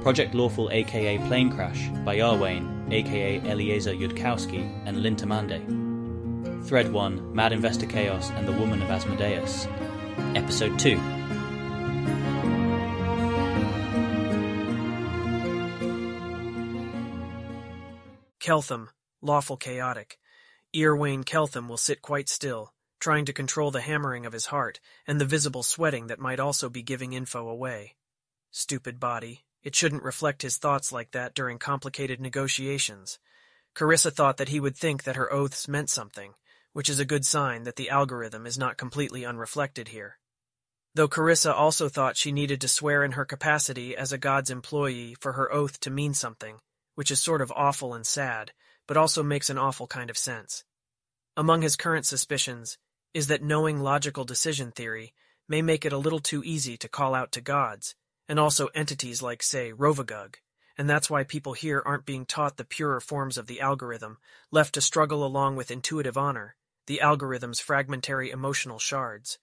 Project Lawful aka Planecrash by Yarwain aka Eliezer Yudkowsky and Lynn Tamande. Thread 1, Mad Investor Chaos and the Woman of Asmodeus. Episode 2. Keltham, lawful chaotic. Earwain Keltham will sit quite still, trying to control the hammering of his heart and the visible sweating that might also be giving info away. Stupid body. It shouldn't reflect his thoughts like that during complicated negotiations. Carissa thought that he would think that her oaths meant something, which is a good sign that the algorithm is not completely unreflected here. Though Carissa also thought she needed to swear in her capacity as a god's employee for her oath to mean something, which is sort of awful and sad, but also makes an awful kind of sense. Among his current suspicions is that knowing logical decision theory may make it a little too easy to call out to gods, and also entities like, say, Rovagug, and that's why people here aren't being taught the purer forms of the algorithm, left to struggle along with intuitive honor, the algorithm's fragmentary emotional shards.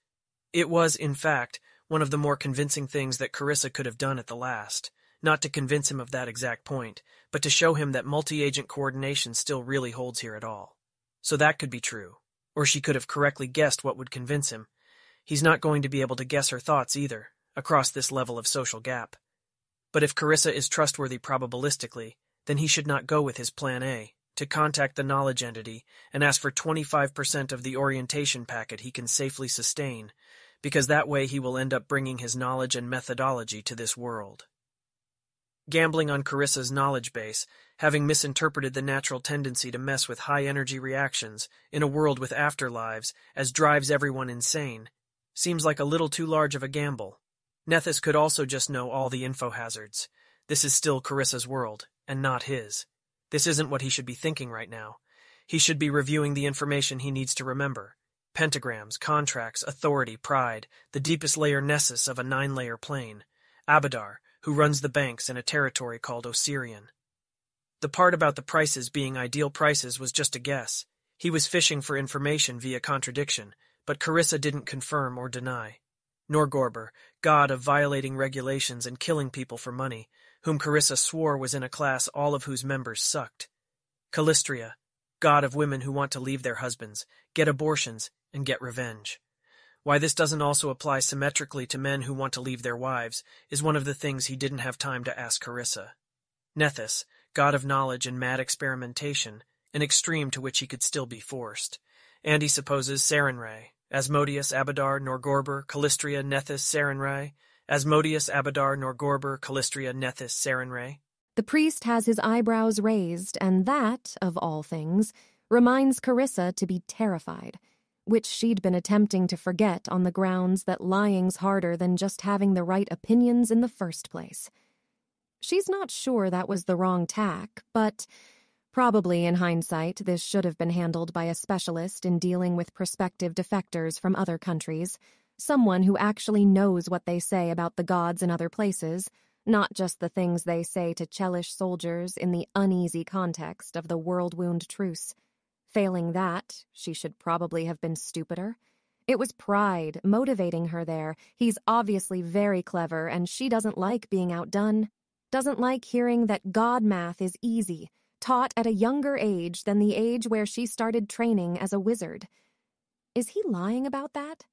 It was, in fact, one of the more convincing things that Carissa could have done at the last, not to convince him of that exact point, but to show him that multi-agent coordination still really holds here at all. So that could be true, or she could have correctly guessed what would convince him. He's not going to be able to guess her thoughts either, across this level of social gap. But if Carissa is trustworthy probabilistically, then he should not go with his plan A, to contact the knowledge entity and ask for 25% of the orientation packet he can safely sustain, because that way he will end up bringing his knowledge and methodology to this world. Gambling on Carissa's knowledge base, having misinterpreted the natural tendency to mess with high-energy reactions in a world with afterlives as drives everyone insane, seems like a little too large of a gamble. Nethys could also just know all the info hazards. This is still Carissa's world, and not his. This isn't what he should be thinking right now. He should be reviewing the information he needs to remember. Pentagrams, contracts, authority, pride, the deepest layer nessus of a 9-layer plane. Abadar, who runs the banks in a territory called Osirian. The part about the prices being ideal prices was just a guess. He was fishing for information via contradiction, but Carissa didn't confirm or deny. Norgorber, god of violating regulations and killing people for money, whom Carissa swore was in a class all of whose members sucked. Callistria, god of women who want to leave their husbands, get abortions, and get revenge. Why this doesn't also apply symmetrically to men who want to leave their wives is one of the things he didn't have time to ask Carissa. Nethys, god of knowledge and mad experimentation, an extreme to which he could still be forced. And he supposes Sarenrae, Asmodeus, Abadar, Norgorber, Callistria, Nethys, Sarenrae, Asmodeus, Abadar, Norgorber, Callistria, Nethys, Sarenrae. The priest has his eyebrows raised, and that, of all things, reminds Carissa to be terrified, which she'd been attempting to forget on the grounds that lying's harder than just having the right opinions in the first place. She's not sure that was the wrong tack, but probably in hindsight this should have been handled by a specialist in dealing with prospective defectors from other countries, someone who actually knows what they say about the gods in other places, not just the things they say to Chelish soldiers in the uneasy context of the world-wound truce. Failing that, she should probably have been stupider. It was pride motivating her there. He's obviously very clever, and she doesn't like being outdone. Doesn't like hearing that god math is easy, taught at a younger age than the age where she started training as a wizard. Is he lying about that?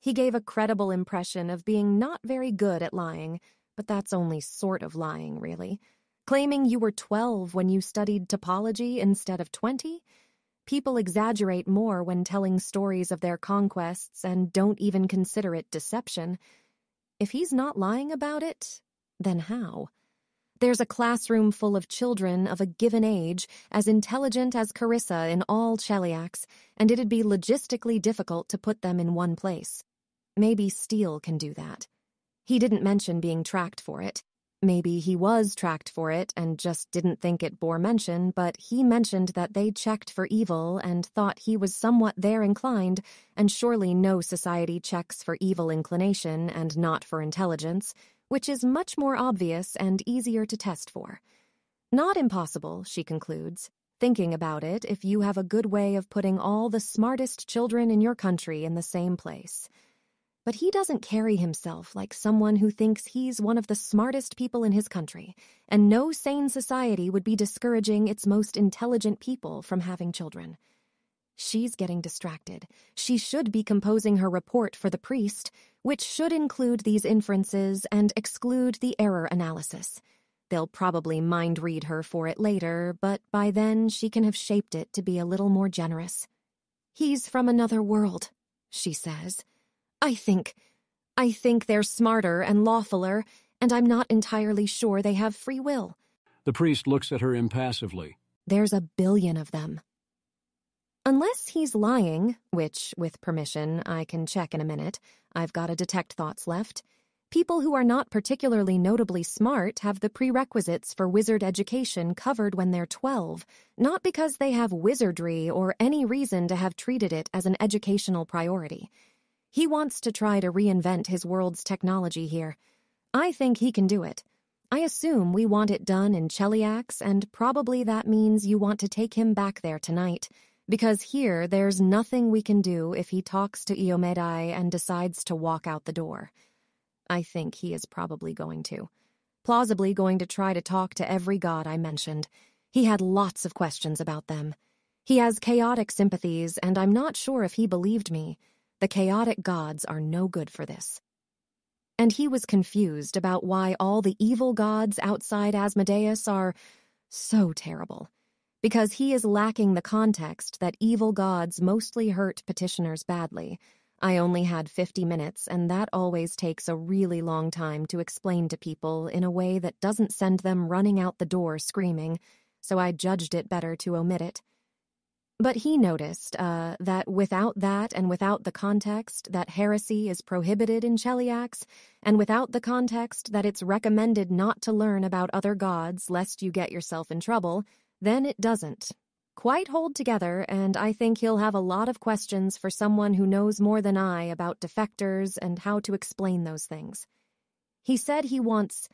He gave a credible impression of being not very good at lying, but that's only sort of lying, really. Claiming you were 12 when you studied topology instead of 20? People exaggerate more when telling stories of their conquests and don't even consider it deception. If he's not lying about it, then how? There's a classroom full of children of a given age, as intelligent as Carissa in all Cheliacs, and it'd be logistically difficult to put them in one place. Maybe Steele can do that. He didn't mention being tracked for it. Maybe he was tracked for it and just didn't think it bore mention, but he mentioned that they checked for evil and thought he was somewhat there inclined, and surely no society checks for evil inclination and not for intelligence, which is much more obvious and easier to test for. Not impossible, she concludes, thinking about it if you have a good way of putting all the smartest children in your country in the same place. But he doesn't carry himself like someone who thinks he's one of the smartest people in his country, and no sane society would be discouraging its most intelligent people from having children. She's getting distracted. She should be composing her report for the priest, which should include these inferences and exclude the error analysis. They'll probably mind read her for it later, but by then she can have shaped it to be a little more generous. "He's from another world," she says. I think they're smarter and lawfuler, and I'm not entirely sure they have free will." The priest looks at her impassively. "There's a billion of them." Unless he's lying, which, with permission, I can check in a minute. I've got to detect thoughts left. People who are not particularly notably smart have the prerequisites for wizard education covered when they're 12, not because they have wizardry or any reason to have treated it as an educational priority. He wants to try to reinvent his world's technology here. I think he can do it. I assume we want it done in Cheliax, and probably that means you want to take him back there tonight, because here there's nothing we can do if he talks to Iomedai and decides to walk out the door. I think he is probably going to. Plausibly going to try to talk to every god I mentioned. He had lots of questions about them. He has chaotic sympathies, and I'm not sure if he believed me. The chaotic gods are no good for this. And he was confused about why all the evil gods outside Asmodeus are so terrible. Because he is lacking the context that evil gods mostly hurt petitioners badly. I only had 50 minutes, and that always takes a really long time to explain to people in a way that doesn't send them running out the door screaming, so I judged it better to omit it. But he noticed that without that and without the context that heresy is prohibited in Cheliax, and without the context that it's recommended not to learn about other gods lest you get yourself in trouble, then it doesn't quite hold together, and I think he'll have a lot of questions for someone who knows more than I about defectors and how to explain those things. He said he wants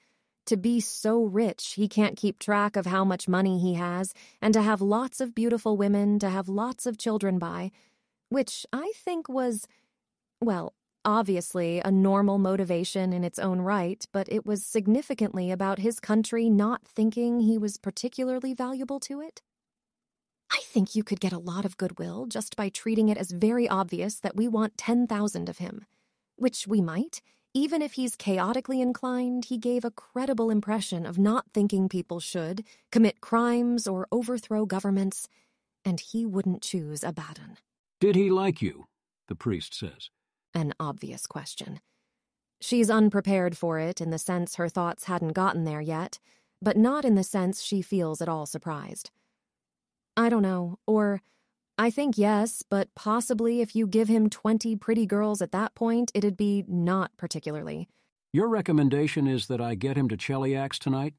to be so rich he can't keep track of how much money he has, and to have lots of beautiful women to have lots of children by, which I think was, well, obviously a normal motivation in its own right, but it was significantly about his country not thinking he was particularly valuable to it. I think you could get a lot of goodwill just by treating it as very obvious that we want 10,000 of him, which we might. Even if he's chaotically inclined, he gave a credible impression of not thinking people should commit crimes or overthrow governments, and he wouldn't choose Abaddon. "Did he like you?" the priest says. An obvious question. She's unprepared for it in the sense her thoughts hadn't gotten there yet, but not in the sense she feels at all surprised. I don't know, or I think yes, but possibly if you give him 20 pretty girls at that point, it'd be not particularly. "Your recommendation is that I get him to Cheliax tonight?"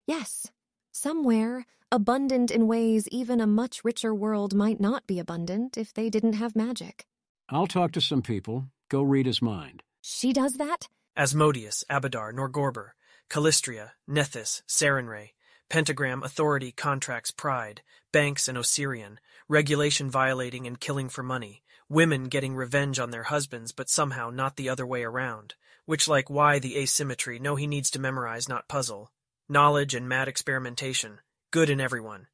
Yes. Somewhere, abundant in ways even a much richer world might not be abundant if they didn't have magic. "I'll talk to some people. Go read his mind." She does that? Asmodeus, Abadar, Norgorber, Calistria, Nethys, Sarenrae, Pentagram, Authority, Contracts, Pride, Banks, and Osirian, regulation violating and killing for money, women getting revenge on their husbands but somehow not the other way around, which like why the asymmetry, no he needs to memorize, not puzzle, knowledge and mad experimentation, good in everyone.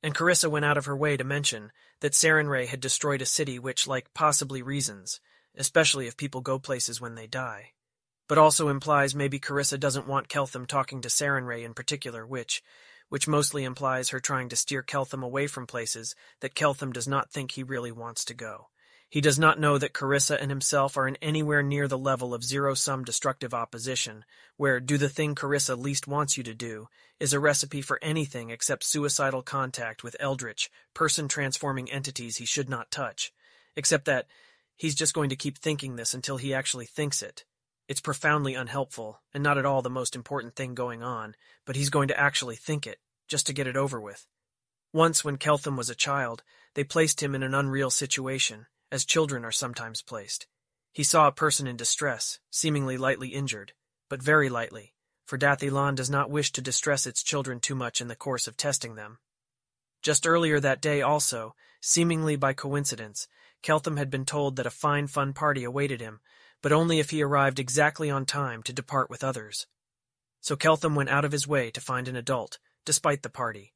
And Carissa went out of her way to mention that Sarenrae had destroyed a city which, like, possibly reasons, especially if people go places when they die. But also implies maybe Carissa doesn't want Keltham talking to Sarenrae in particular, which mostly implies her trying to steer Keltham away from places that Keltham does not think he really wants to go. He does not know that Carissa and himself are in anywhere near the level of zero-sum destructive opposition, where do the thing Carissa least wants you to do is a recipe for anything except suicidal contact with eldritch, person-transforming entities he should not touch, except that he's just going to keep thinking this until he actually thinks it. It's profoundly unhelpful, and not at all the most important thing going on, but he's going to actually think it, just to get it over with. Once, when Keltham was a child, they placed him in an unreal situation, as children are sometimes placed. He saw a person in distress, seemingly lightly injured, but very lightly, for Dathilan does not wish to distress its children too much in the course of testing them. Just earlier that day also, seemingly by coincidence, Keltham had been told that a fine fun party awaited him, but only if he arrived exactly on time to depart with others. So Keltham went out of his way to find an adult, despite the party.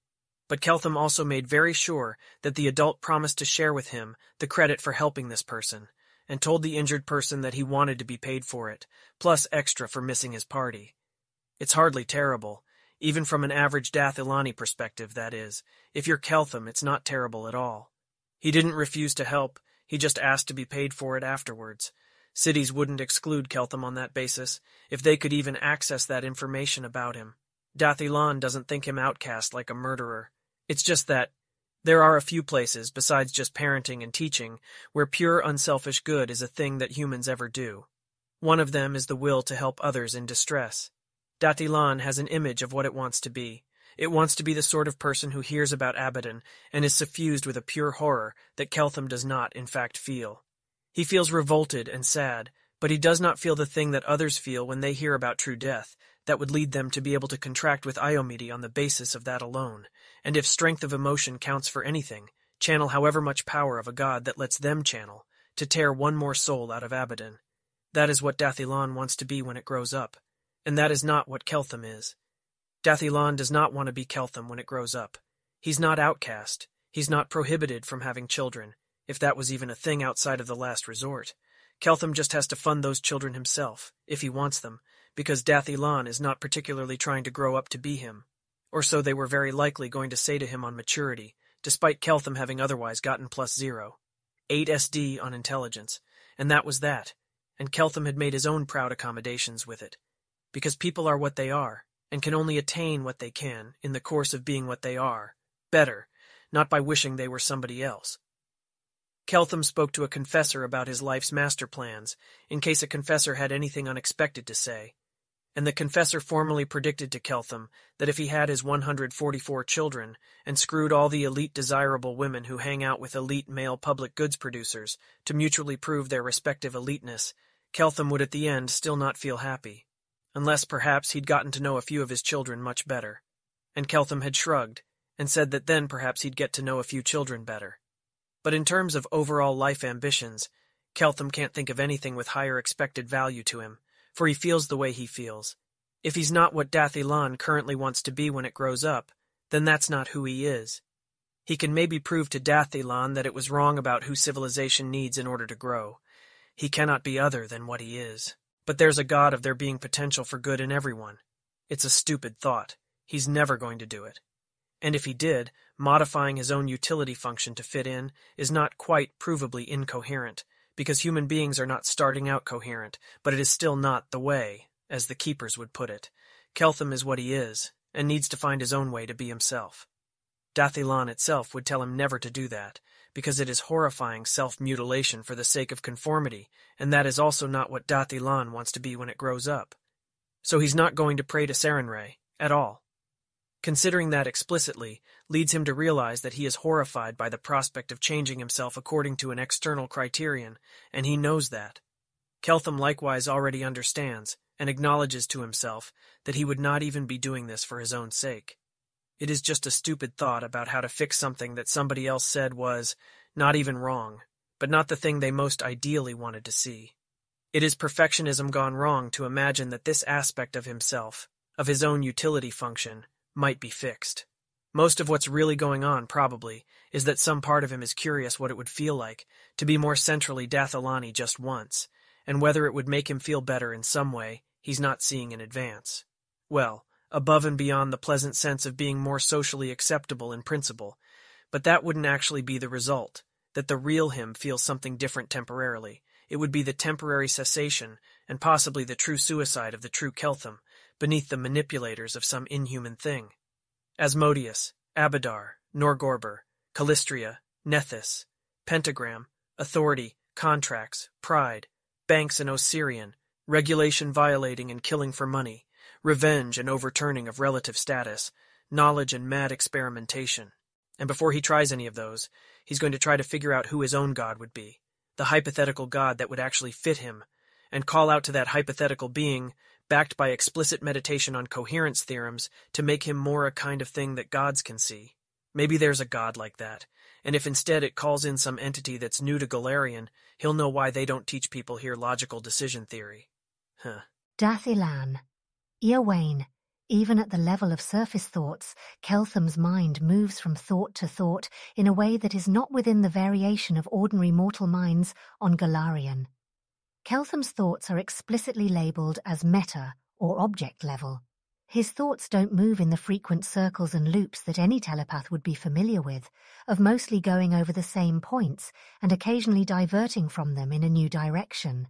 But Keltham also made very sure that the adult promised to share with him the credit for helping this person, and told the injured person that he wanted to be paid for it, plus extra for missing his party. It's hardly terrible, even from an average Dath Ilani perspective, that is. If you're Keltham, it's not terrible at all. He didn't refuse to help, he just asked to be paid for it afterwards. Cities wouldn't exclude Keltham on that basis, if they could even access that information about him. Dath Ilan doesn't think him outcast like a murderer. It's just that there are a few places, besides just parenting and teaching, where pure unselfish good is a thing that humans ever do. One of them is the will to help others in distress. Dath Ilan has an image of what it wants to be. It wants to be the sort of person who hears about Abaddon and is suffused with a pure horror that Keltham does not, in fact, feel. He feels revolted and sad, but he does not feel the thing that others feel when they hear about true death, that would lead them to be able to contract with Iomede on the basis of that alone, and if strength of emotion counts for anything, channel however much power of a god that lets them channel, to tear one more soul out of Abaddon. That is what Dath Ilan wants to be when it grows up, and that is not what Keltham is. Dath Ilan does not want to be Keltham when it grows up. He's not outcast. He's not prohibited from having children, if that was even a thing outside of the last resort. Keltham just has to fund those children himself, if he wants them, because Dath Ilan is not particularly trying to grow up to be him. Or so they were very likely going to say to him on maturity, despite Keltham having otherwise gotten +0. 8 SD on intelligence, and that was that, and Keltham had made his own proud accommodations with it. Because people are what they are, and can only attain what they can in the course of being what they are, better, not by wishing they were somebody else. Keltham spoke to a confessor about his life's master plans, in case a confessor had anything unexpected to say, and the confessor formally predicted to Keltham that if he had his 144 children and screwed all the elite desirable women who hang out with elite male public goods producers to mutually prove their respective eliteness, Keltham would at the end still not feel happy, unless perhaps he'd gotten to know a few of his children much better. And Keltham had shrugged, and said that then perhaps he'd get to know a few children better. But in terms of overall life ambitions, Keltham can't think of anything with higher expected value to him, for he feels the way he feels. If he's not what Dath Ilan currently wants to be when it grows up, then that's not who he is. He can maybe prove to Dath Ilan that it was wrong about who civilization needs in order to grow. He cannot be other than what he is. But there's a god of there being potential for good in everyone. It's a stupid thought. He's never going to do it. And if he did, modifying his own utility function to fit in is not quite provably incoherent, because human beings are not starting out coherent, but it is still not the way, as the keepers would put it. Keltham is what he is, and needs to find his own way to be himself. Dath Ilan itself would tell him never to do that, because it is horrifying self-mutilation for the sake of conformity, and that is also not what Dath Ilan wants to be when it grows up. So he's not going to pray to Sarenrae, at all. Considering that explicitly leads him to realize that he is horrified by the prospect of changing himself according to an external criterion, and he knows that. Keltham likewise already understands, and acknowledges to himself, that he would not even be doing this for his own sake. It is just a stupid thought about how to fix something that somebody else said was not even wrong, but not the thing they most ideally wanted to see. It is perfectionism gone wrong to imagine that this aspect of himself, of his own utility function, might be fixed. Most of what's really going on, probably, is that some part of him is curious what it would feel like to be more centrally Dath Ilani just once, and whether it would make him feel better in some way he's not seeing in advance. Well, above and beyond the pleasant sense of being more socially acceptable in principle, but that wouldn't actually be the result, that the real him feels something different temporarily. It would be the temporary cessation, and possibly the true suicide of the true Keltham, beneath the manipulators of some inhuman thing. Asmodeus, Abadar, Norgorber, Callistria, Nethys, Pentagram, authority, contracts, pride, banks and Osirian, regulation violating and killing for money, revenge and overturning of relative status, knowledge and mad experimentation. And before he tries any of those, he's going to try to figure out who his own god would be, the hypothetical god that would actually fit him, and call out to that hypothetical being, backed by explicit meditation on coherence theorems, to make him more a kind of thing that gods can see. Maybe there's a god like that, And if instead it calls in some entity that's new to Galarian, he'll know why they don't teach people here logical decision theory. Huh. Dath Ilan. Eowyn. Even at the level of surface thoughts, Keltham's mind moves from thought to thought in a way that is not within the variation of ordinary mortal minds on Galarian. Keltham's thoughts are explicitly labelled as meta, or object level. His thoughts don't move in the frequent circles and loops that any telepath would be familiar with, of mostly going over the same points and occasionally diverting from them in a new direction.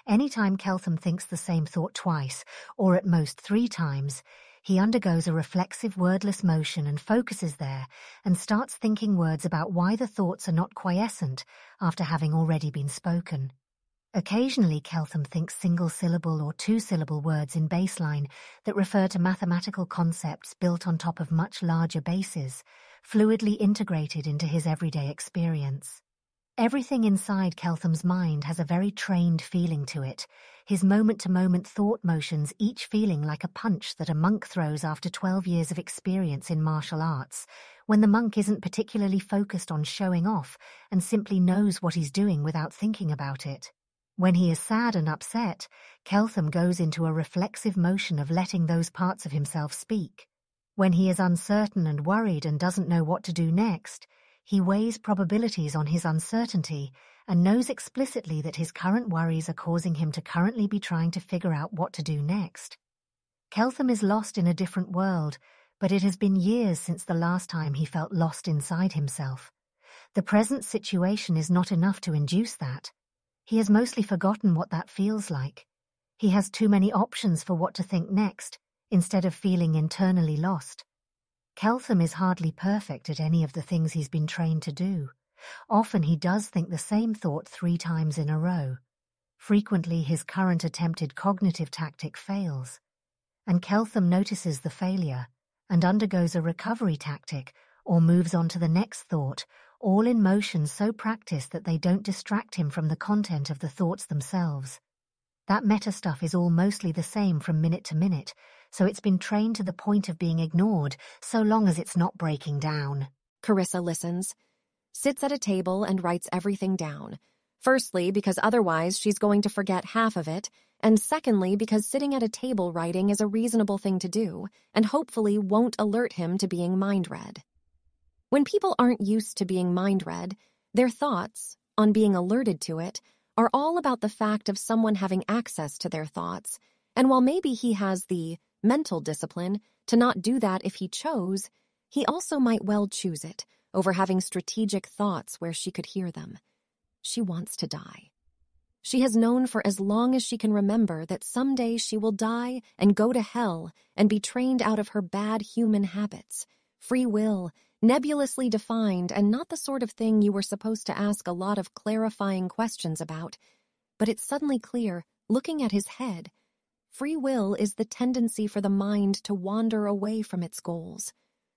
Anytime Keltham thinks the same thought twice, or at most 3 times, he undergoes a reflexive wordless motion and focuses there and starts thinking words about why the thoughts are not quiescent after having already been spoken. Occasionally Keltham thinks single-syllable or 2-syllable words in baseline that refer to mathematical concepts built on top of much larger bases, fluidly integrated into his everyday experience. Everything inside Keltham's mind has a very trained feeling to it, his moment-to-moment thought motions each feeling like a punch that a monk throws after 12 years of experience in martial arts, when the monk isn't particularly focused on showing off and simply knows what he's doing without thinking about it. When he is sad and upset, Keltham goes into a reflexive motion of letting those parts of himself speak. When he is uncertain and worried and doesn't know what to do next, he weighs probabilities on his uncertainty and knows explicitly that his current worries are causing him to currently be trying to figure out what to do next. Keltham is lost in a different world, but it has been years since the last time he felt lost inside himself. The present situation is not enough to induce that. He has mostly forgotten what that feels like. He has too many options for what to think next, instead of feeling internally lost. Keltham is hardly perfect at any of the things he's been trained to do. Often he does think the same thought 3 times in a row. Frequently his current attempted cognitive tactic fails. And Keltham notices the failure and undergoes a recovery tactic or moves on to the next thought, all in motion so practiced that they don't distract him from the content of the thoughts themselves. That meta stuff is all mostly the same from minute to minute, so it's been trained to the point of being ignored so long as it's not breaking down. Carissa listens, sits at a table and writes everything down. Firstly, because otherwise she's going to forget half of it, and secondly, because sitting at a table writing is a reasonable thing to do, and hopefully won't alert him to being mind-read. When people aren't used to being mind-read, their thoughts, on being alerted to it, are all about the fact of someone having access to their thoughts, and while maybe he has the mental discipline to not do that if he chose, he also might well choose it over having strategic thoughts where she could hear them. She wants to die. She has known for as long as she can remember that someday she will die and go to hell and be trained out of her bad human habits. Free will, nebulously defined and not the sort of thing you were supposed to ask a lot of clarifying questions about. But it's suddenly clear, looking at his head, free will is the tendency for the mind to wander away from its goals,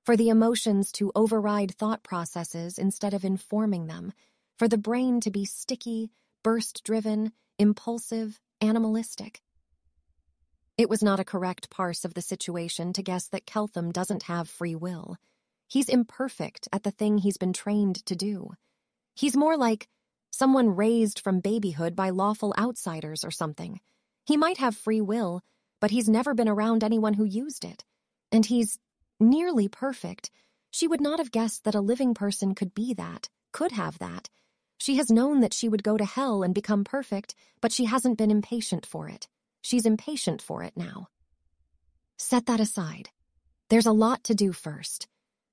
for the emotions to override thought processes instead of informing them, for the brain to be sticky, burst-driven, impulsive, animalistic. It was not a correct parse of the situation to guess that Keltham doesn't have free will. He's imperfect at the thing he's been trained to do. He's more like someone raised from babyhood by lawful outsiders or something. He might have free will, but he's never been around anyone who used it. And he's nearly perfect. She would not have guessed that a living person could be that, could have that. She has known that she would go to hell and become perfect, but she hasn't been impatient for it. She's impatient for it now. Set that aside. There's a lot to do first.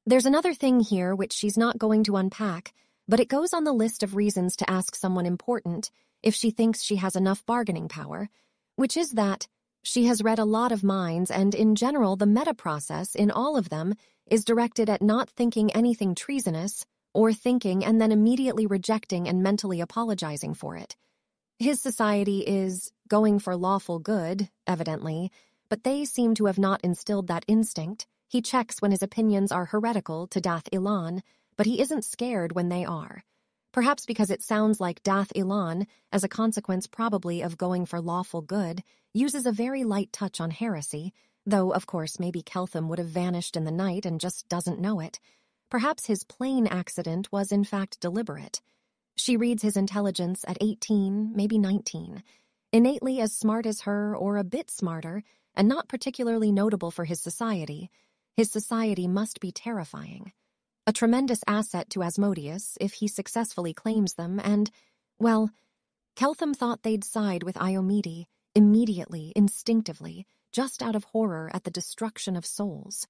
There's another thing here which she's not going to unpack, but it goes on the list of reasons to ask someone important if she thinks she has enough bargaining power, which is that she has read a lot of minds and in general the meta process in all of them is directed at not thinking anything treasonous or thinking and then immediately rejecting and mentally apologizing for it. His society is going for lawful good, evidently, but they seem to have not instilled that instinct. He checks when his opinions are heretical to Dath Ilan, but he isn't scared when they are. Perhaps because it sounds like Dath Ilan, as a consequence probably of going for lawful good, uses a very light touch on heresy, though, of course, maybe Keltham would have vanished in the night and just doesn't know it. Perhaps his plane accident was in fact deliberate. She reads his intelligence at 18, maybe 19. Innately as smart as her or a bit smarter, and not particularly notable for his society must be terrifying. A tremendous asset to Asmodeus if he successfully claims them, and, well, Keltham thought they'd side with Iomede, immediately, instinctively, just out of horror at the destruction of souls.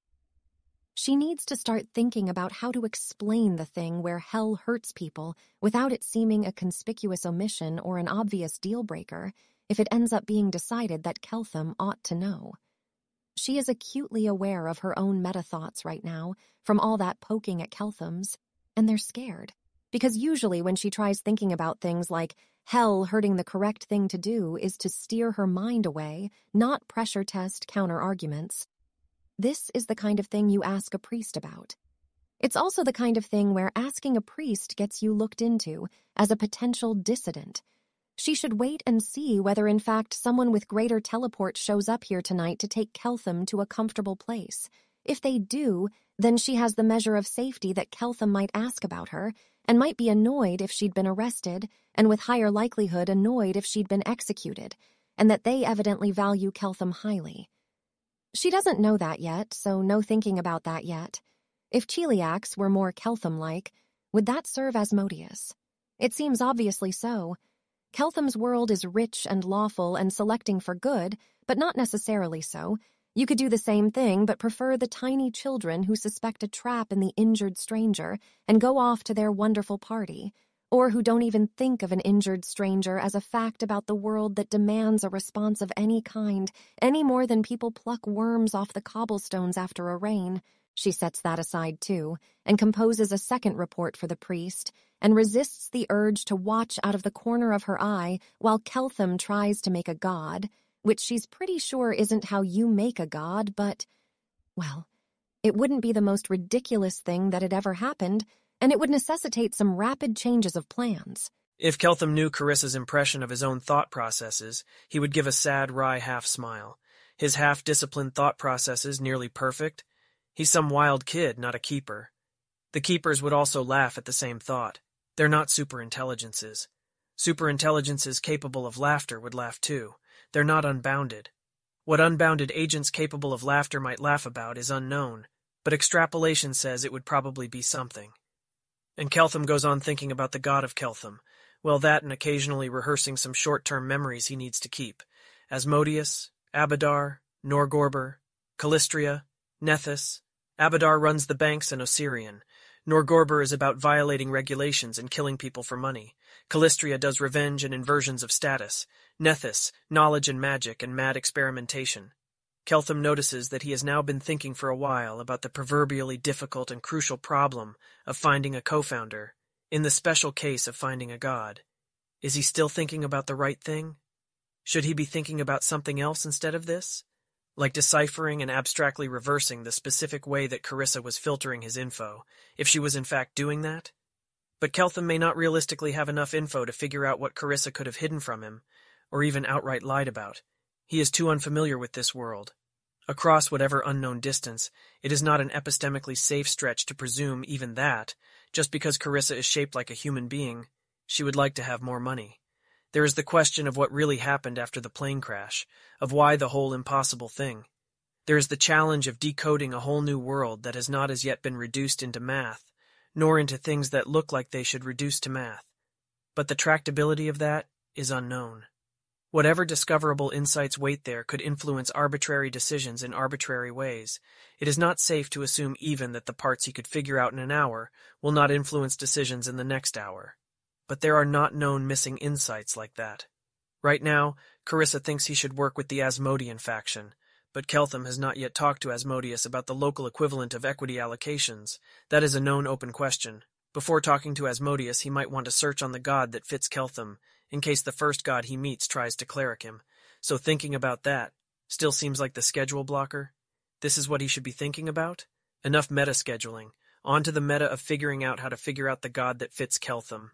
She needs to start thinking about how to explain the thing where hell hurts people without it seeming a conspicuous omission or an obvious deal-breaker if it ends up being decided that Keltham ought to know. She is acutely aware of her own meta-thoughts right now from all that poking at Keltham's, and they're scared. Because usually when she tries thinking about things like hell hurting, the correct thing to do is to steer her mind away, not pressure test counter-arguments. This is the kind of thing you ask a priest about. It's also the kind of thing where asking a priest gets you looked into as a potential dissident. She should wait and see whether in fact someone with greater teleport shows up here tonight to take Keltham to a comfortable place. If they do, then she has the measure of safety that Keltham might ask about her, and might be annoyed if she'd been arrested, and with higher likelihood annoyed if she'd been executed, and that they evidently value Keltham highly. She doesn't know that yet, so no thinking about that yet. If Cheliax were more Keltham-like, would that serve Asmodeus? It seems obviously so. Keltham's world is rich and lawful and selecting for good, but not necessarily so. You could do the same thing, but prefer the tiny children who suspect a trap in the injured stranger and go off to their wonderful party, or who don't even think of an injured stranger as a fact about the world that demands a response of any kind, any more than people pluck worms off the cobblestones after a rain. She sets that aside too, and composes a second report for the priest, and resists the urge to watch out of the corner of her eye while Keltham tries to make a god, which she's pretty sure isn't how you make a god, but, well, it wouldn't be the most ridiculous thing that had ever happened, and it would necessitate some rapid changes of plans. If Keltham knew Carissa's impression of his own thought processes, he would give a sad, wry half-smile. His half-disciplined thought processes nearly perfect? He's some wild kid, not a keeper. The keepers would also laugh at the same thought. They're not superintelligences. Superintelligences capable of laughter would laugh too. They're not unbounded. What unbounded agents capable of laughter might laugh about is unknown, but extrapolation says it would probably be something. And Keltham goes on thinking about the god of Keltham. Well, that and occasionally rehearsing some short-term memories he needs to keep. Asmodeus, Abadar, Norgorber, Calistria, Nethys. Abadar runs the banks in Osirian. Norgorber is about violating regulations and killing people for money. Calistria does revenge and inversions of status. Nethys, knowledge and magic and mad experimentation. Keltham notices that he has now been thinking for a while about the proverbially difficult and crucial problem of finding a co-founder, in the special case of finding a god. Is he still thinking about the right thing? Should he be thinking about something else instead of this? Like deciphering and abstractly reversing the specific way that Carissa was filtering his info, if she was in fact doing that? But Keltham may not realistically have enough info to figure out what Carissa could have hidden from him, or even outright lied about. He is too unfamiliar with this world. Across whatever unknown distance, it is not an epistemically safe stretch to presume even that, just because Carissa is shaped like a human being, she would like to have more money. There is the question of what really happened after the plane crash, of why the whole impossible thing. There is the challenge of decoding a whole new world that has not as yet been reduced into math, nor into things that look like they should reduce to math. But the tractability of that is unknown. Whatever discoverable insights wait there could influence arbitrary decisions in arbitrary ways. It is not safe to assume even that the parts he could figure out in an hour will not influence decisions in the next hour. But there are not known missing insights like that. Right now, Carissa thinks he should work with the Asmodean faction, but Keltham has not yet talked to Asmodeus about the local equivalent of equity allocations. That is a known open question. Before talking to Asmodeus, he might want to search on the god that fits Keltham, in case the first god he meets tries to cleric him. So thinking about that still seems like the schedule blocker. This is what he should be thinking about? Enough meta-scheduling. On to the meta of figuring out how to figure out the god that fits Keltham.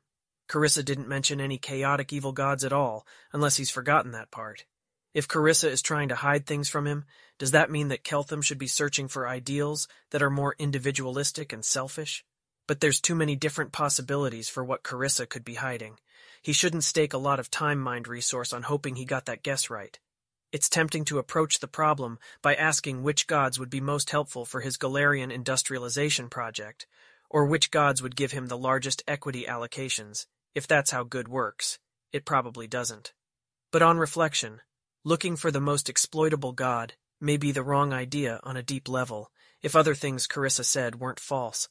Carissa didn't mention any chaotic evil gods at all, unless he's forgotten that part. If Carissa is trying to hide things from him, does that mean that Keltham should be searching for ideals that are more individualistic and selfish? But there's too many different possibilities for what Carissa could be hiding. He shouldn't stake a lot of time-mind resource on hoping he got that guess right. It's tempting to approach the problem by asking which gods would be most helpful for his Galarian industrialization project, or which gods would give him the largest equity allocations. If that's how good works, it probably doesn't. But on reflection, looking for the most exploitable god may be the wrong idea on a deep level, if other things Carissa said weren't false.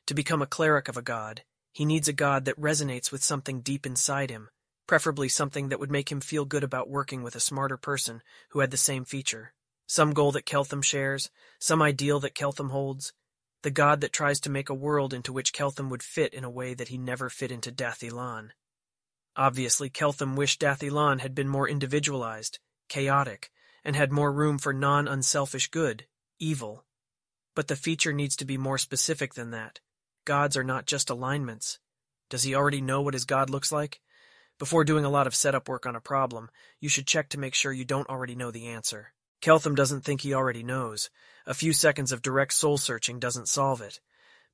To become a cleric of a god, he needs a god that resonates with something deep inside him, preferably something that would make him feel good about working with a smarter person who had the same feature. Some goal that Keltham shares, some ideal that Keltham holds, the god that tries to make a world into which Keltham would fit in a way that he never fit into Dathilan. Obviously, Keltham wished Dathilan had been more individualized, chaotic, and had more room for non-unselfish good, evil. But the feature needs to be more specific than that. Gods are not just alignments. Does he already know what his god looks like? Before doing a lot of setup work on a problem, you should check to make sure you don't already know the answer. Keltham doesn't think he already knows. A few seconds of direct soul-searching doesn't solve it.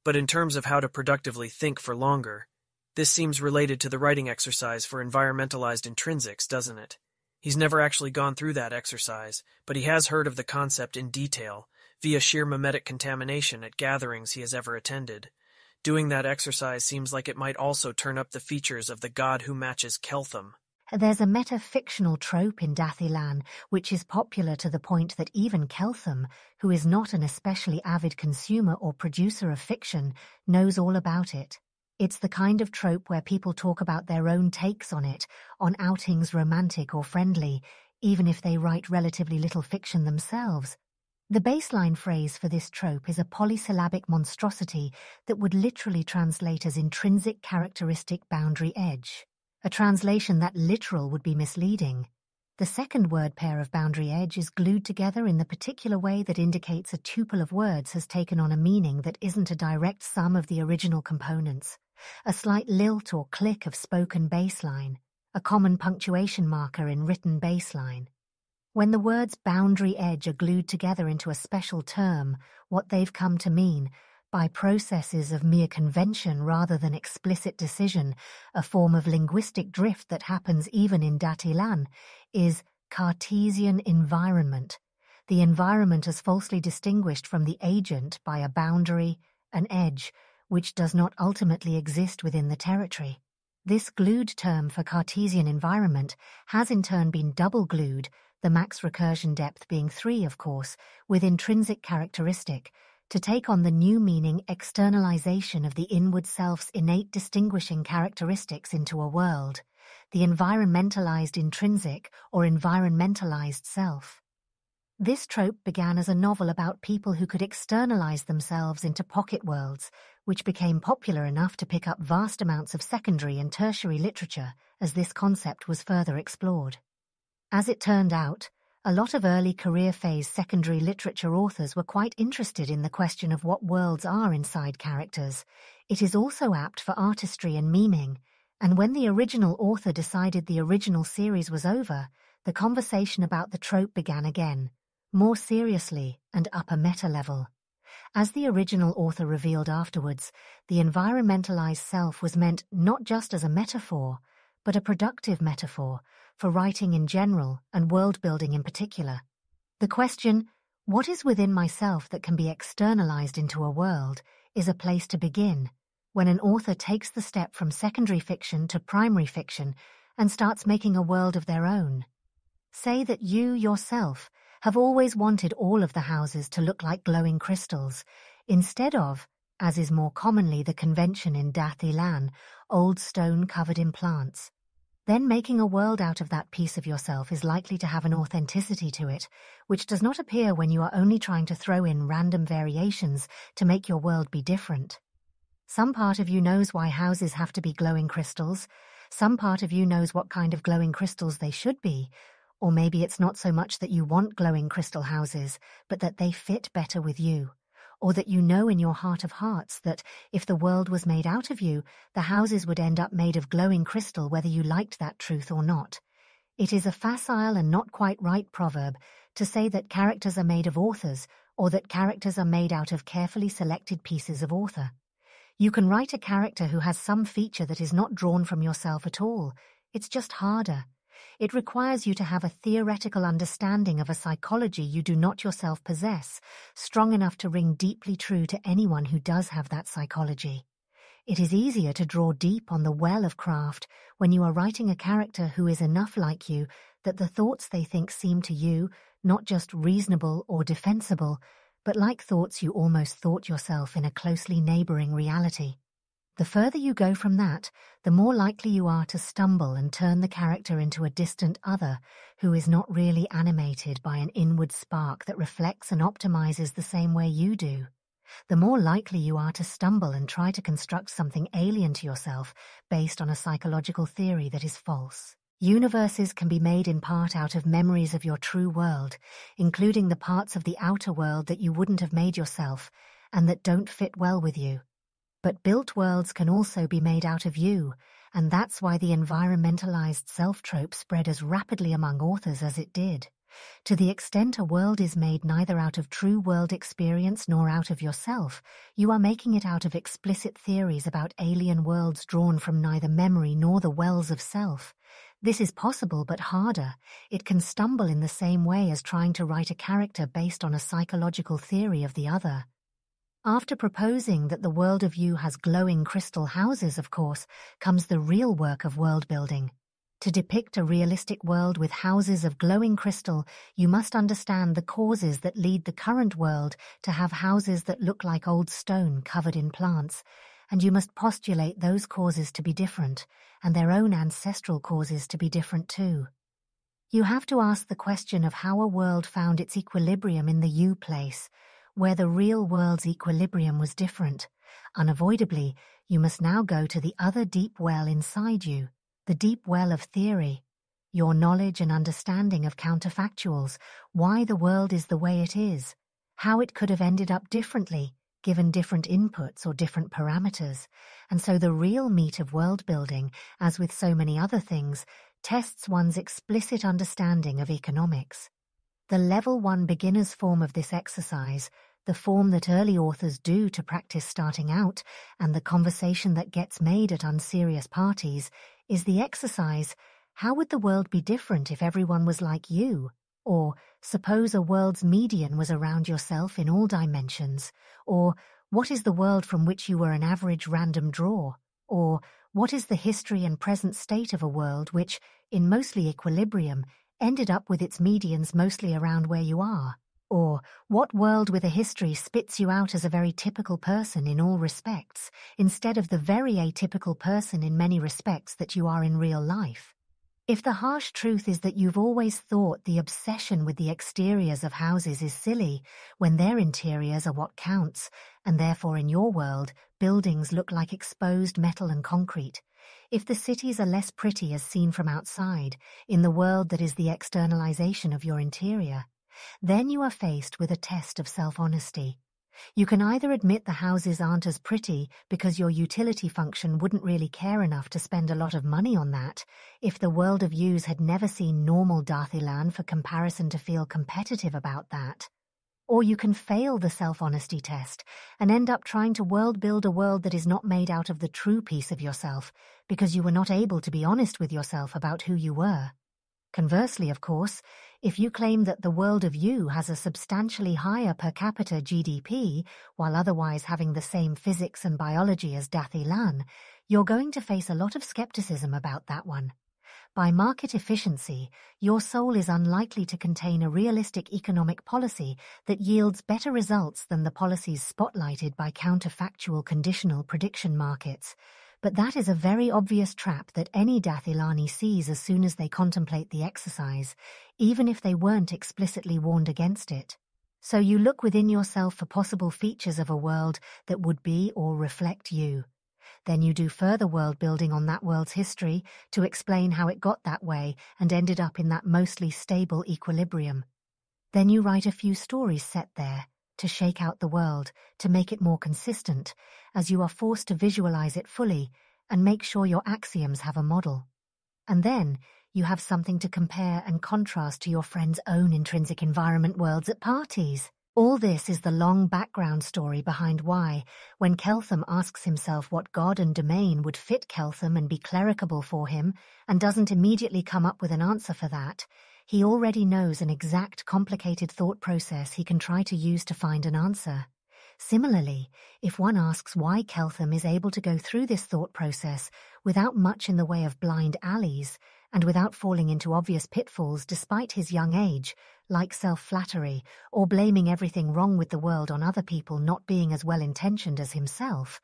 But in terms of how to productively think for longer, this seems related to the writing exercise for environmentalized intrinsics, doesn't it? He's never actually gone through that exercise, but he has heard of the concept in detail, via sheer mimetic contamination at gatherings he has ever attended. Doing that exercise seems like it might also turn up the features of the god who matches Keltham. There's a metafictional trope in Dathilan which is popular to the point that even Keltham, who is not an especially avid consumer or producer of fiction, knows all about it. It's the kind of trope where people talk about their own takes on it, on outings romantic or friendly, even if they write relatively little fiction themselves. The baseline phrase for this trope is a polysyllabic monstrosity that would literally translate as intrinsic characteristic boundary edge. A translation that literal would be misleading. The second word pair of boundary edge is glued together in the particular way that indicates a tuple of words has taken on a meaning that isn't a direct sum of the original components. A slight lilt or click of spoken baseline, a common punctuation marker in written baseline. When the words boundary edge are glued together into a special term, what they've come to mean, by processes of mere convention rather than explicit decision, a form of linguistic drift that happens even in Dathilan, is Cartesian environment. The environment is falsely distinguished from the agent by a boundary, an edge, which does not ultimately exist within the territory. This glued term for Cartesian environment has in turn been double-glued, the max recursion depth being 3, of course, with intrinsic characteristic, to take on the new meaning externalization of the inward self's innate distinguishing characteristics into a world, the environmentalized intrinsic or environmentalized self. This trope began as a novel about people who could externalize themselves into pocket worlds, which became popular enough to pick up vast amounts of secondary and tertiary literature as this concept was further explored. As it turned out, a lot of early career phase secondary literature authors were quite interested in the question of what worlds are inside characters. It is also apt for artistry and memeing, and when the original author decided the original series was over, the conversation about the trope began again, more seriously and up a meta level. As the original author revealed afterwards, the environmentalized self was meant not just as a metaphor, but a productive metaphor for writing in general and world-building in particular. The question, what is within myself that can be externalized into a world, is a place to begin when an author takes the step from secondary fiction to primary fiction and starts making a world of their own. Say that you, yourself, have always wanted all of the houses to look like glowing crystals, instead of, as is more commonly the convention in Dathilan, old stone covered in plants. Then making a world out of that piece of yourself is likely to have an authenticity to it, which does not appear when you are only trying to throw in random variations to make your world be different. Some part of you knows why houses have to be glowing crystals, some part of you knows what kind of glowing crystals they should be, or maybe it's not so much that you want glowing crystal houses, but that they fit better with you. Or that you know in your heart of hearts that if the world was made out of you, the houses would end up made of glowing crystal whether you liked that truth or not. It is a facile and not quite right proverb to say that characters are made of authors or that characters are made out of carefully selected pieces of author. You can write a character who has some feature that is not drawn from yourself at all. It's just harder. It requires you to have a theoretical understanding of a psychology you do not yourself possess, strong enough to ring deeply true to anyone who does have that psychology. It is easier to draw deep on the well of craft when you are writing a character who is enough like you that the thoughts they think seem to you not just reasonable or defensible, but like thoughts you almost thought yourself in a closely neighboring reality. The further you go from that, the more likely you are to stumble and turn the character into a distant other who is not really animated by an inward spark that reflects and optimizes the same way you do. The more likely you are to stumble and try to construct something alien to yourself based on a psychological theory that is false. Universes can be made in part out of memories of your true world, including the parts of the outer world that you wouldn't have made yourself and that don't fit well with you. But built worlds can also be made out of you, and that's why the environmentalized self-trope spread as rapidly among authors as it did. To the extent a world is made neither out of true world experience nor out of yourself, you are making it out of explicit theories about alien worlds drawn from neither memory nor the wells of self. This is possible but harder. It can stumble in the same way as trying to write a character based on a psychological theory of the other. After proposing that the world of you has glowing crystal houses, of course, comes the real work of world building. To depict a realistic world with houses of glowing crystal, you must understand the causes that lead the current world to have houses that look like old stone covered in plants, and you must postulate those causes to be different, and their own ancestral causes to be different too. You have to ask the question of how a world found its equilibrium in the you place, where the real world's equilibrium was different. Unavoidably, you must now go to the other deep well inside you, the deep well of theory, your knowledge and understanding of counterfactuals, why the world is the way it is, how it could have ended up differently, given different inputs or different parameters. And so the real meat of world building, as with so many other things, tests one's explicit understanding of economics. The level 1 beginner's form of this exercise, the form that early authors do to practice starting out, and the conversation that gets made at unserious parties, is the exercise, how would the world be different if everyone was like you? Or, suppose a world's median was around yourself in all dimensions. Or, what is the world from which you were an average random draw? Or, what is the history and present state of a world which, in mostly equilibrium, ended up with its medians mostly around where you are? Or, what world with a history spits you out as a very typical person in all respects, instead of the very atypical person in many respects that you are in real life? If the harsh truth is that you've always thought the obsession with the exteriors of houses is silly, when their interiors are what counts, and therefore in your world, buildings look like exposed metal and concrete, if the cities are less pretty as seen from outside, in the world that is the externalization of your interior, then you are faced with a test of self-honesty. You can either admit the houses aren't as pretty because your utility function wouldn't really care enough to spend a lot of money on that, if the world of yous had never seen normal Darthilan for comparison to feel competitive about that. Or you can fail the self-honesty test and end up trying to world build a world that is not made out of the true piece of yourself because you were not able to be honest with yourself about who you were. Conversely, of course, if you claim that the world of you has a substantially higher per capita GDP while otherwise having the same physics and biology as Darthilan, you're going to face a lot of skepticism about that one. By market efficiency, your soul is unlikely to contain a realistic economic policy that yields better results than the policies spotlighted by counterfactual conditional prediction markets. But that is a very obvious trap that any Dathilani sees as soon as they contemplate the exercise, even if they weren't explicitly warned against it. So you look within yourself for possible features of a world that would be or reflect you. Then you do further world building on that world's history to explain how it got that way and ended up in that mostly stable equilibrium. Then you write a few stories set there, to shake out the world, to make it more consistent, as you are forced to visualize it fully and make sure your axioms have a model. And then You have something to compare and contrast to your friend's own intrinsic environment worlds at parties. All this is the long background story behind why, when Keltham asks himself what god and domain would fit Keltham and be clericable for him, and doesn't immediately come up with an answer for that, he already knows an exact complicated thought process he can try to use to find an answer. Similarly, if one asks why Keltham is able to go through this thought process without much in the way of blind alleys, and without falling into obvious pitfalls despite his young age, like self-flattery or blaming everything wrong with the world on other people not being as well-intentioned as himself,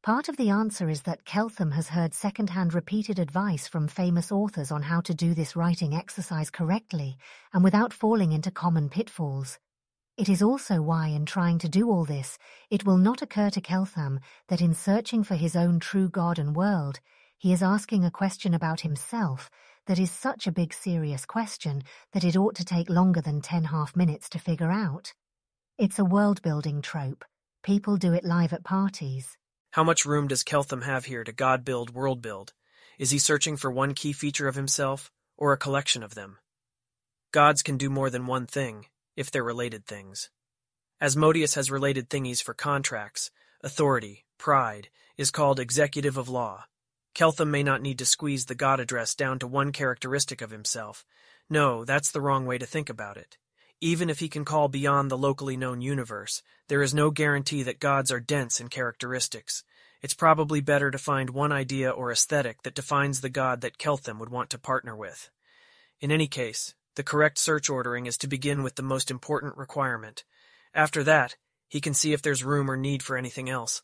part of the answer is that Keltham has heard second-hand repeated advice from famous authors on how to do this writing exercise correctly and without falling into common pitfalls. It is also why, in trying to do all this, it will not occur to Keltham that in searching for his own true God and world, he is asking a question about himself that is such a big serious question that it ought to take longer than 10 half-minutes to figure out. It's a world-building trope. People do it live at parties. How much room does Keltham have here to God build, world build? Is he searching for one key feature of himself, or a collection of them? Gods can do more than one thing, if they're related things. Asmodeus has related thingies for contracts, authority, pride, is called executive of law. Keltham may not need to squeeze the god address down to one characteristic of himself. No, that's the wrong way to think about it. Even if he can call beyond the locally known universe, there is no guarantee that gods are dense in characteristics. It's probably better to find one idea or aesthetic that defines the god that Keltham would want to partner with. In any case, the correct search ordering is to begin with the most important requirement. After that, he can see if there's room or need for anything else.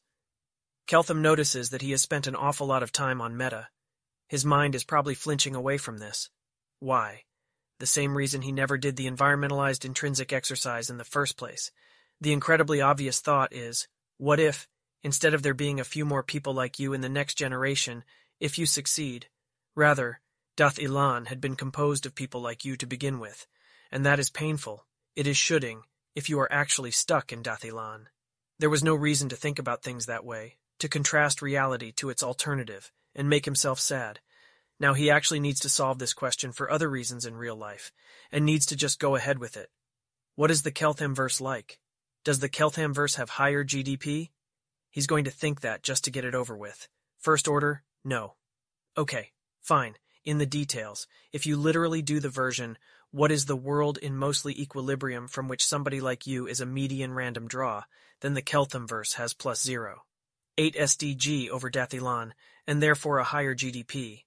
Keltham notices that he has spent an awful lot of time on meta. His mind is probably flinching away from this. Why? The same reason he never did the environmentalized intrinsic exercise in the first place. The incredibly obvious thought is, what if, instead of there being a few more people like you in the next generation, if you succeed, rather, Dath Ilan had been composed of people like you to begin with, and that is painful. It is shooting, if you are actually stuck in Dath Ilan. There was no reason to think about things that way, to contrast reality to its alternative, and make himself sad. Now he actually needs to solve this question for other reasons in real life, and needs to just go ahead with it. What is the Keltham-verse like? Does the Keltham-verse have higher GDP? He's going to think that just to get it over with. First order, no. Okay, fine. In the details, if you literally do the version, what is the world in mostly equilibrium from which somebody like you is a median random draw, then the Keltham-verse has +0. 8 SDG over Dath Ilan, and therefore a higher GDP.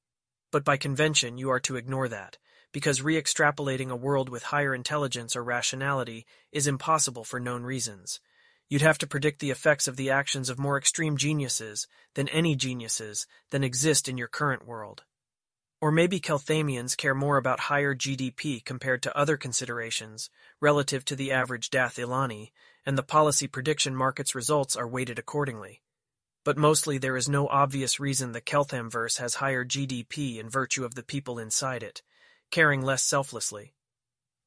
But by convention you are to ignore that, because re-extrapolating a world with higher intelligence or rationality is impossible for known reasons. You'd have to predict the effects of the actions of more extreme geniuses than any geniuses than exist in your current world. Or maybe Kelthamians care more about higher GDP compared to other considerations relative to the average Dath Ilani, and the policy prediction market's results are weighted accordingly. But mostly there is no obvious reason the Keltham-verse has higher GDP in virtue of the people inside it, caring less selflessly.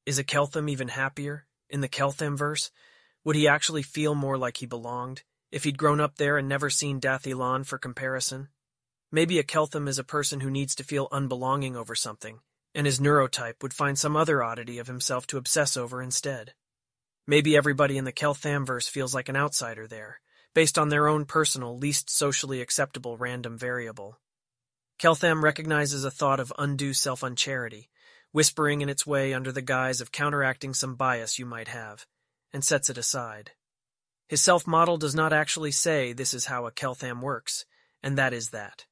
Is a Keltham even happier, in the Keltham-verse? Would he actually feel more like he belonged, if he'd grown up there and never seen Dath Ilan for comparison? Maybe a Keltham is a person who needs to feel unbelonging over something, and his neurotype would find some other oddity of himself to obsess over instead. Maybe everybody in the Keltham-verse feels like an outsider there, based on their own personal, least socially acceptable random variable. Keltham recognizes a thought of undue self-uncharity, whispering in its way under the guise of counteracting some bias you might have, and sets it aside. His self-model does not actually say this is how a Keltham works, and that is that.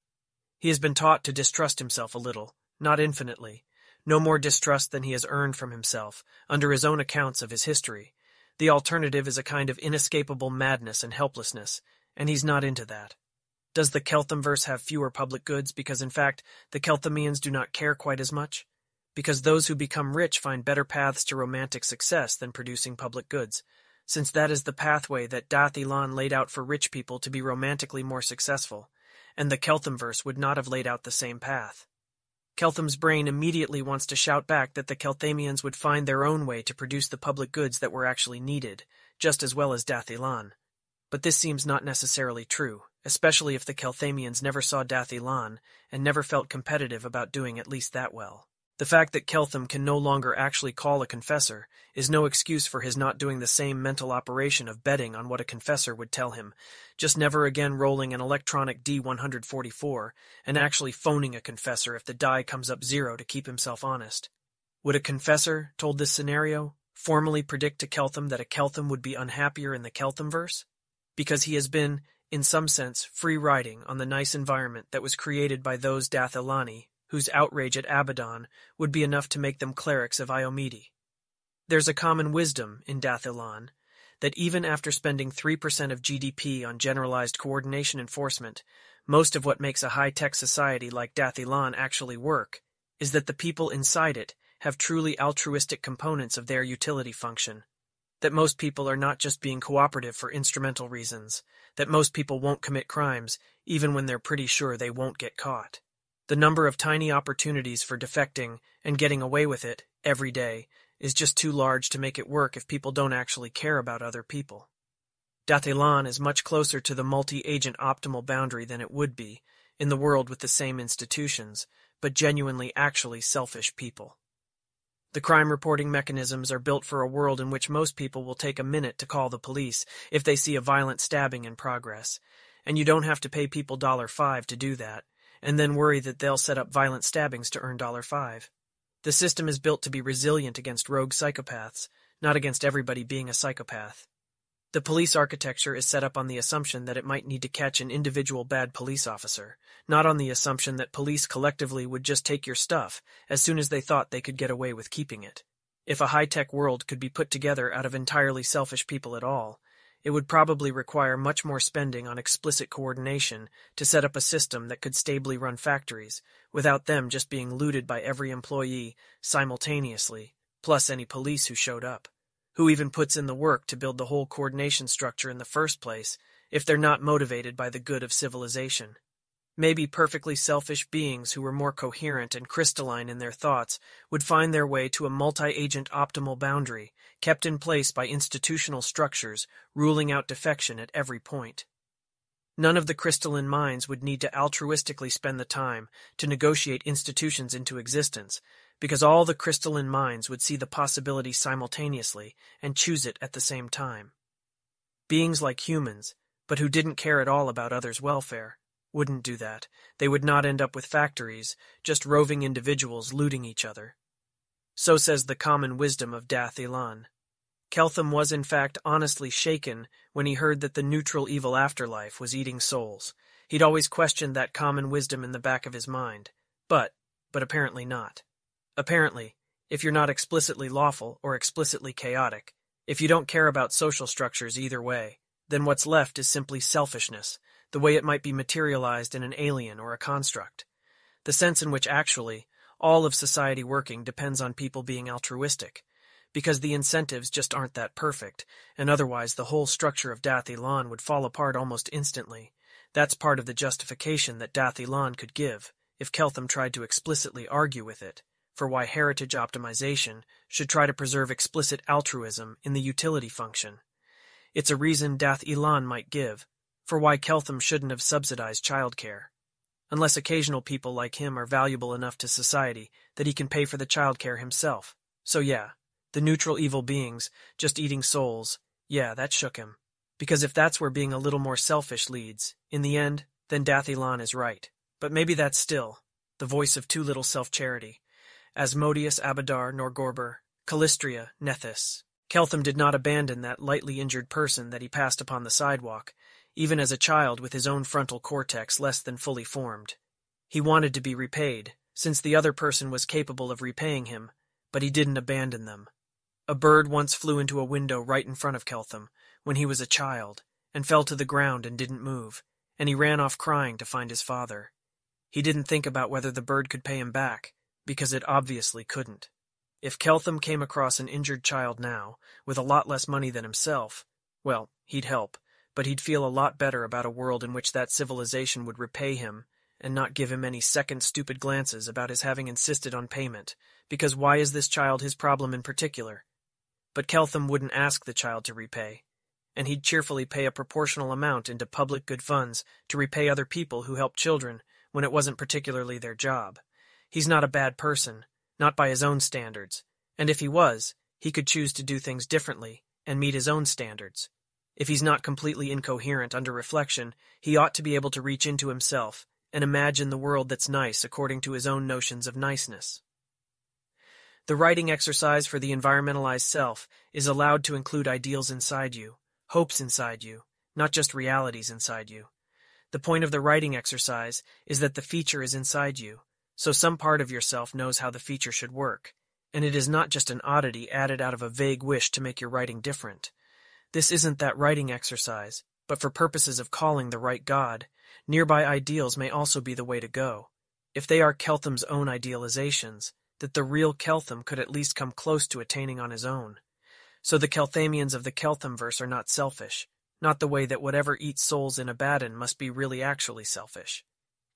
He has been taught to distrust himself a little, not infinitely, no more distrust than he has earned from himself, under his own accounts of his history. The alternative is a kind of inescapable madness and helplessness, and he's not into that. Does the Keltham-verse have fewer public goods because, in fact, the Kelthamians do not care quite as much? Because those who become rich find better paths to romantic success than producing public goods, since that is the pathway that Dath Ilan laid out for rich people to be romantically more successful, and the Keltham-verse would not have laid out the same path. Keltham's brain immediately wants to shout back that the Kelthamians would find their own way to produce the public goods that were actually needed, just as well as Dath Ilan. But this seems not necessarily true, especially if the Kelthamians never saw Dath Ilan and never felt competitive about doing at least that well. The fact that Keltham can no longer actually call a confessor is no excuse for his not doing the same mental operation of betting on what a confessor would tell him, just never again rolling an electronic D144 and actually phoning a confessor if the die comes up 0 to keep himself honest. Would a confessor, told this scenario, formally predict to Keltham that a Keltham would be unhappier in the Kelthamverse? Because he has been, in some sense, free riding on the nice environment that was created by those Dath Ilani whose outrage at Abaddon would be enough to make them clerics of Iomede. There's a common wisdom in Dath Ilan that even after spending 3% of GDP on generalized coordination enforcement, most of what makes a high-tech society like Dath Ilan actually work is that the people inside it have truly altruistic components of their utility function, that most people are not just being cooperative for instrumental reasons, that most people won't commit crimes even when they're pretty sure they won't get caught. The number of tiny opportunities for defecting and getting away with it every day is just too large to make it work if people don't actually care about other people. Dath Ilan is much closer to the multi-agent optimal boundary than it would be in the world with the same institutions, but genuinely actually selfish people. The crime reporting mechanisms are built for a world in which most people will take a minute to call the police if they see a violent stabbing in progress, and you don't have to pay people $5 to do that, and then worry that they'll set up violent stabbings to earn $5. The system is built to be resilient against rogue psychopaths, not against everybody being a psychopath. The police architecture is set up on the assumption that it might need to catch an individual bad police officer, not on the assumption that police collectively would just take your stuff as soon as they thought they could get away with keeping it. If a high-tech world could be put together out of entirely selfish people at all, it would probably require much more spending on explicit coordination to set up a system that could stably run factories, without them just being looted by every employee simultaneously, plus any police who showed up. Who even puts in the work to build the whole coordination structure in the first place, if they're not motivated by the good of civilization? Maybe perfectly selfish beings who were more coherent and crystalline in their thoughts would find their way to a multi-agent optimal boundary, kept in place by institutional structures, ruling out defection at every point. None of the crystalline minds would need to altruistically spend the time to negotiate institutions into existence, because all the crystalline minds would see the possibility simultaneously and choose it at the same time. Beings like humans, but who didn't care at all about others' welfare, wouldn't do that. They would not end up with factories, just roving individuals looting each other. So says the common wisdom of Dath Ilan. Keltham was in fact honestly shaken when he heard that the neutral evil afterlife was eating souls. He'd always questioned that common wisdom in the back of his mind, but apparently not. Apparently, if you're not explicitly lawful or explicitly chaotic, if you don't care about social structures either way, then what's left is simply selfishness, the way it might be materialized in an alien or a construct. The sense in which actually, all of society working depends on people being altruistic, because the incentives just aren't that perfect, and otherwise the whole structure of Dath Ilan would fall apart almost instantly. That's part of the justification that Dath Ilan could give, if Keltham tried to explicitly argue with it, for why heritage optimization should try to preserve explicit altruism in the utility function. It's a reason Dath Ilan might give, for why Keltham shouldn't have subsidized childcare, unless occasional people like him are valuable enough to society that he can pay for the childcare himself. So yeah, the neutral evil beings, just eating souls, yeah, that shook him. Because if that's where being a little more selfish leads, in the end, then Dath Ilan is right. But maybe that's still the voice of too little self-charity. Asmodeus, Abadar, Norgorber, Callistria, Nethys. Keltham did not abandon that lightly injured person that he passed upon the sidewalk, even as a child with his own frontal cortex less than fully formed. He wanted to be repaid, since the other person was capable of repaying him, but he didn't abandon them. A bird once flew into a window right in front of Keltham, when he was a child, and fell to the ground and didn't move, and he ran off crying to find his father. He didn't think about whether the bird could pay him back, because it obviously couldn't. If Keltham came across an injured child now, with a lot less money than himself, well, he'd help, but he'd feel a lot better about a world in which that civilization would repay him and not give him any second stupid glances about his having insisted on payment, because why is this child his problem in particular? But Keltham wouldn't ask the child to repay, and he'd cheerfully pay a proportional amount into public good funds to repay other people who helped children when it wasn't particularly their job. He's not a bad person, not by his own standards, and if he was, he could choose to do things differently and meet his own standards. If he's not completely incoherent under reflection, he ought to be able to reach into himself and imagine the world that's nice according to his own notions of niceness. The writing exercise for the environmentalized self is allowed to include ideals inside you, hopes inside you, not just realities inside you. The point of the writing exercise is that the feature is inside you, so some part of yourself knows how the feature should work, and it is not just an oddity added out of a vague wish to make your writing different. This isn't that writing exercise, but for purposes of calling the right God, nearby ideals may also be the way to go. If they are Keltham's own idealizations, that the real Keltham could at least come close to attaining on his own. So the Kelthamians of the Keltham verse are not selfish, not the way that whatever eats souls in Abaddon must be really actually selfish.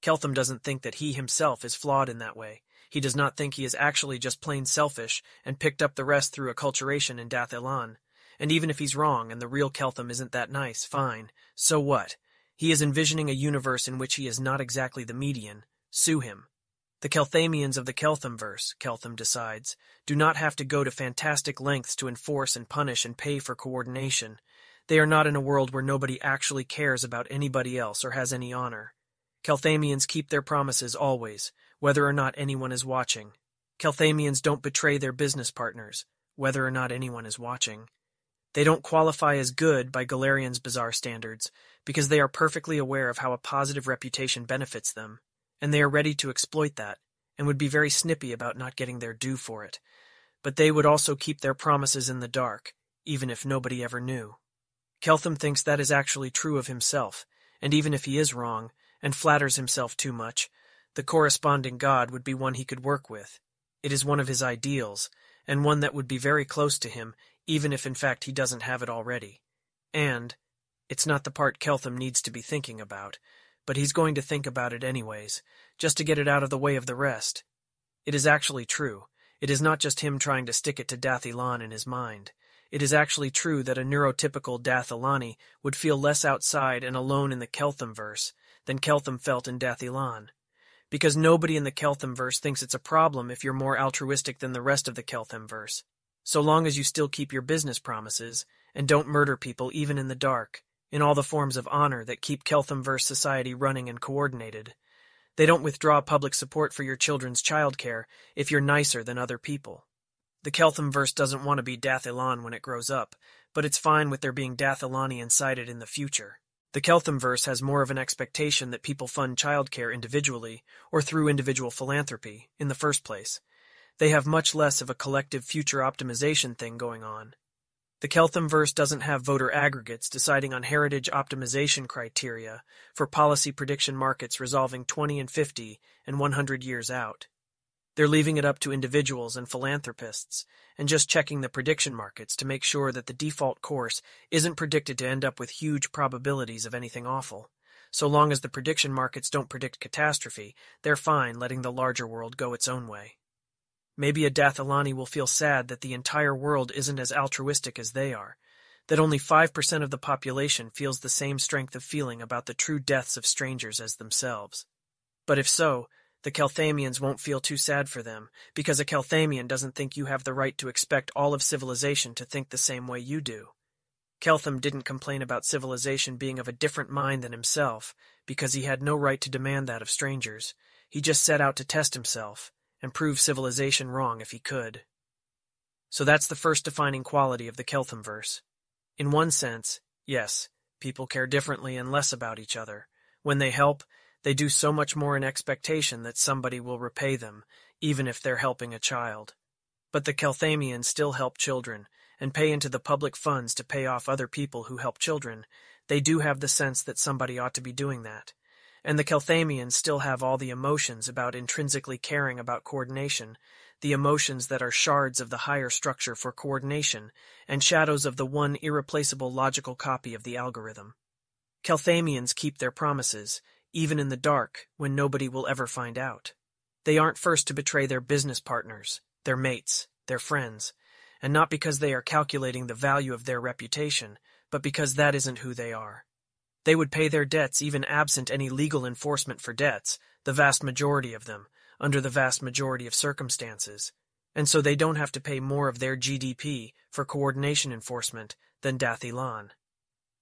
Keltham doesn't think that he himself is flawed in that way. He does not think he is actually just plain selfish and picked up the rest through acculturation in Dath Ilan. And even if he's wrong and the real Keltham isn't that nice, fine. So what? He is envisioning a universe in which he is not exactly the median. Sue him. The Kelthamians of the Keltham verse, Keltham decides, do not have to go to fantastic lengths to enforce and punish and pay for coordination. They are not in a world where nobody actually cares about anybody else or has any honor. Kelthamians keep their promises always, whether or not anyone is watching. Kelthamians don't betray their business partners, whether or not anyone is watching. They don't qualify as good by Galarian's bizarre standards, because they are perfectly aware of how a positive reputation benefits them, and they are ready to exploit that, and would be very snippy about not getting their due for it. But they would also keep their promises in the dark, even if nobody ever knew. Keltham thinks that is actually true of himself, and even if he is wrong, and flatters himself too much, the corresponding God would be one he could work with. It is one of his ideals, and one that would be very close to him, even if in fact he doesn't have it already. And it's not the part Keltham needs to be thinking about, but he's going to think about it anyways, just to get it out of the way of the rest. It is actually true. It is not just him trying to stick it to Dath Ilan in his mind. It is actually true that a neurotypical Dath Ilani would feel less outside and alone in the Keltham verse than Keltham felt in Dath Ilan. Because nobody in the Keltham verse thinks it's a problem if you're more altruistic than the rest of the Keltham verse, so long as you still keep your business promises and don't murder people even in the dark, in all the forms of honor that keep Keltham verse society running and coordinated. They don't withdraw public support for your children's childcare if you're nicer than other people. The Keltham verse doesn't want to be Dath Ilan when it grows up, but it's fine with there being Dath Ilani inside it in the future. The Keltham verse has more of an expectation that people fund childcare individually or through individual philanthropy in the first place. They have much less of a collective future optimization thing going on. The Keltham verse doesn't have voter aggregates deciding on heritage optimization criteria for policy prediction markets resolving 20 and 50 and 100 years out. They're leaving it up to individuals and philanthropists, and just checking the prediction markets to make sure that the default course isn't predicted to end up with huge probabilities of anything awful. So long as the prediction markets don't predict catastrophe, they're fine letting the larger world go its own way. Maybe a Dath Ilani will feel sad that the entire world isn't as altruistic as they are, that only 5% of the population feels the same strength of feeling about the true deaths of strangers as themselves. But if so, the Kelthamians won't feel too sad for them, because a Kelthamian doesn't think you have the right to expect all of civilization to think the same way you do. Keltham didn't complain about civilization being of a different mind than himself, because he had no right to demand that of strangers. He just set out to test himself, and prove civilization wrong if he could. So that's the first defining quality of the Keltham verse. In one sense, yes, people care differently and less about each other. When they help, they do so much more in expectation that somebody will repay them, even if they're helping a child. But the Kelthamians still help children, and pay into the public funds to pay off other people who help children. They do have the sense that somebody ought to be doing that. And the Kelthamians still have all the emotions about intrinsically caring about coordination, the emotions that are shards of the higher structure for coordination, and shadows of the one irreplaceable logical copy of the algorithm. Kelthamians keep their promises, even in the dark, when nobody will ever find out. They aren't first to betray their business partners, their mates, their friends, and not because they are calculating the value of their reputation, but because that isn't who they are. They would pay their debts even absent any legal enforcement for debts, the vast majority of them, under the vast majority of circumstances, and so they don't have to pay more of their GDP for coordination enforcement than Dathilan.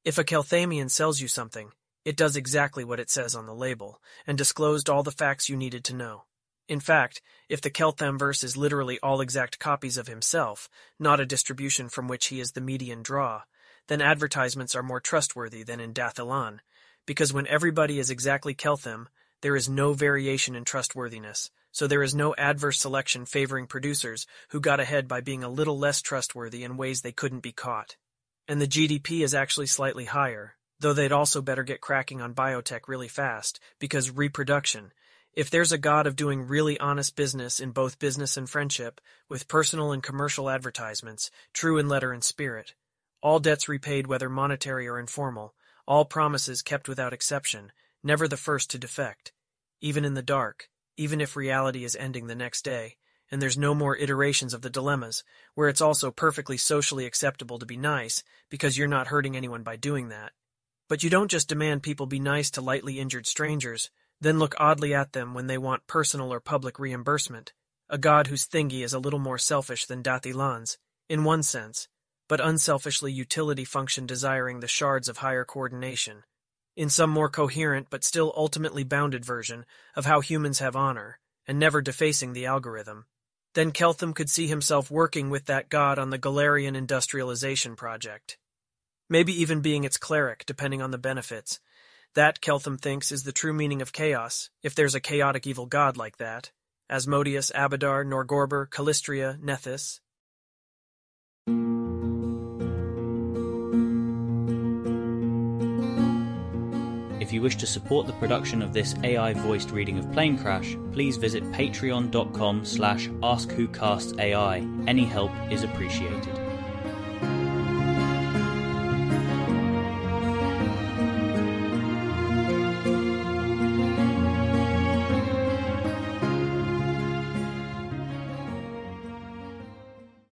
If a Kelthamian sells you something, it does exactly what it says on the label, and disclosed all the facts you needed to know. In fact, if the Kelthamverse is literally all exact copies of himself, not a distribution from which he is the median draw, then advertisements are more trustworthy than in Dathilan, because when everybody is exactly Keltham, there is no variation in trustworthiness, so there is no adverse selection favoring producers who got ahead by being a little less trustworthy in ways they couldn't be caught. And the GDP is actually slightly higher, though they'd also better get cracking on biotech really fast, because reproduction, if there's a god of doing really honest business in both business and friendship, with personal and commercial advertisements, true in letter and spirit, all debts repaid whether monetary or informal, all promises kept without exception, never the first to defect, even in the dark, even if reality is ending the next day, and there's no more iterations of the dilemmas, where it's also perfectly socially acceptable to be nice, because you're not hurting anyone by doing that. But you don't just demand people be nice to lightly injured strangers, then look oddly at them when they want personal or public reimbursement, a god whose thingy is a little more selfish than Dathilan's, in one sense, but unselfishly utility function desiring the shards of higher coordination, in some more coherent but still ultimately bounded version of how humans have honor, and never defacing the algorithm. Then Keltham could see himself working with that god on the Galarian industrialization project. Maybe even being its cleric, depending on the benefits. That, Keltham thinks, is the true meaning of chaos, if there's a chaotic evil god like that. Asmodeus, Abadar, Norgorber, Callistria, Nethys. If you wish to support the production of this AI-voiced reading of Planecrash, please visit patreon.com/AskWhoCastsAI. Any help is appreciated.